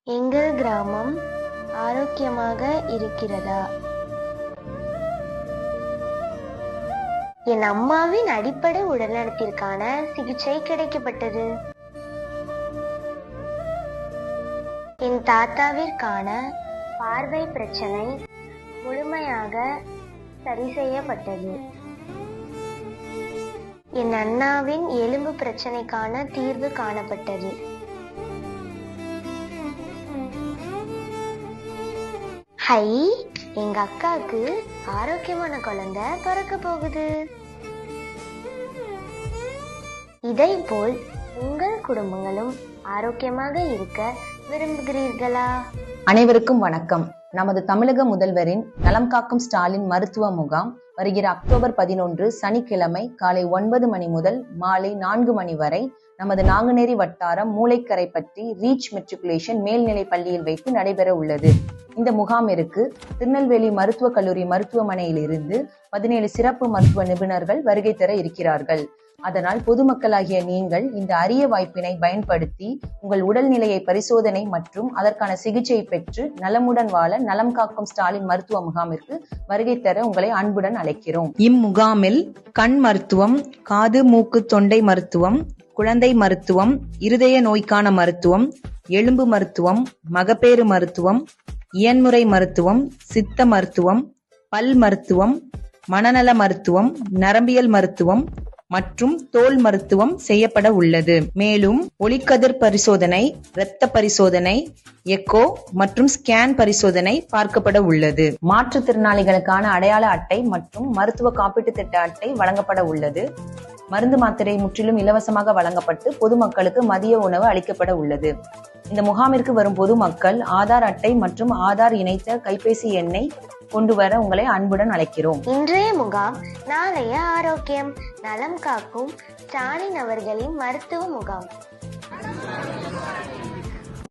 எங்கள் கிராமம் ஆரோக்கியமாக இருக்கிறதா? என் அம்மாவின் அடிப்படை உடல்நலத்திற்கான சிகிச்சை கிடைக்கப்பட்டது. என் தாத்தாவிற்கான பார்வை பிரச்சனை முழுமையாக சரி செய்யப்பட்டது. என் அண்ணாவின் எலும்பு பிரச்சனைக்கான தீர்வு காணப்பட்டது. ஹை, எங்க அக்காவுக்கு ஆரோக்கியமான குழந்தை பிறக்க போகுது. இதை போல் உங்கள் குடும்பங்களும் ஆரோக்கியமாக இருக்க விரும்புகிறீர்களா? அனைவருக்கும் வணக்கம். நமது தமிழக முதல்வரின் நலம் காக்கும் ஸ்டாலின் மருத்துவ முகாம் வருகிற அக்டோபர் 11 சனிக்கிழமை காலை 9 மணி முதல் மாலை 4 மணி வரை நமது நாங்குநேரி வட்டாரம் மூளைக்கரை பற்றி ரீச் மெட்ரிகுலேஷன் மேல்நிலை பள்ளியில் வைத்து நடைபெற உள்ளது. இந்த முகாமிற்கு திருநெல்வேலி மருத்துவக் கல்லூரி மருத்துவமனையிலிருந்து 17 சிறப்பு மருத்துவ நிபுணர்கள் வருகை தர இருக்கிறார்கள். அதனால் பொதுமக்களாகிய நீங்கள் இந்த அரிய வாய்ப்பினை பயன்படுத்தி உங்கள் உடல்நிலையை பரிசோதனை மற்றும் அதற்கான சிகிச்சை பெற்று நலமுடன் வாழ நலம் காக்கும் ஸ்டாலின் மருத்துவ முகாமிற்கு வருகை தர உங்களை அன்புடன் அழைக்கிறோம். இம்முகாமில் கண் மருத்துவம், காது மூக்கு தொண்டை மருத்துவம், குழந்தை மருத்துவம், இருதய நோய்க்கான மருத்துவம், எலும்பு மருத்துவம், மகப்பேறு மருத்துவம், இயன்முறை மருத்துவம், சித்த மருத்துவம், பல் மருத்துவம், மனநல மருத்துவம், நரம்பியல் மருத்துவம் மற்றும் தோல் மருத்துவம் செய்யப்பட உள்ளது. மேலும் ஒளிக்கதிர் பரிசோதனை, இரத்த பரிசோதனை, எக்கோ மற்றும் ஸ்கேன் பரிசோதனை பார்க்கப்பட உள்ளது. மாற்றுத்திறனாளிகளுக்கான அடையாள அட்டை மற்றும் மருத்துவ காப்பீட்டு திட்ட அட்டை வழங்கப்பட உள்ளது. மருந்து மாத்திரை முற்றிலும் இலவசமாக வழங்கப்பட்டு பொதுமக்களுக்கு மதிய உணவு அளிக்கப்பட உள்ளது. இந்த முகாமிற்கு வரும் பொதுமக்கள் ஆதார் அட்டை மற்றும் ஆதார் இணைத்த கைபேசி எண்ணை கொண்டு வர உங்களை அன்புடன் அழைக்கிறோம். இன்றைய முகாம் நாளைய ஆரோக்கியம். நலம் காக்கும் ஸ்டாலின் அவர்களின் மருத்துவ முகாம்.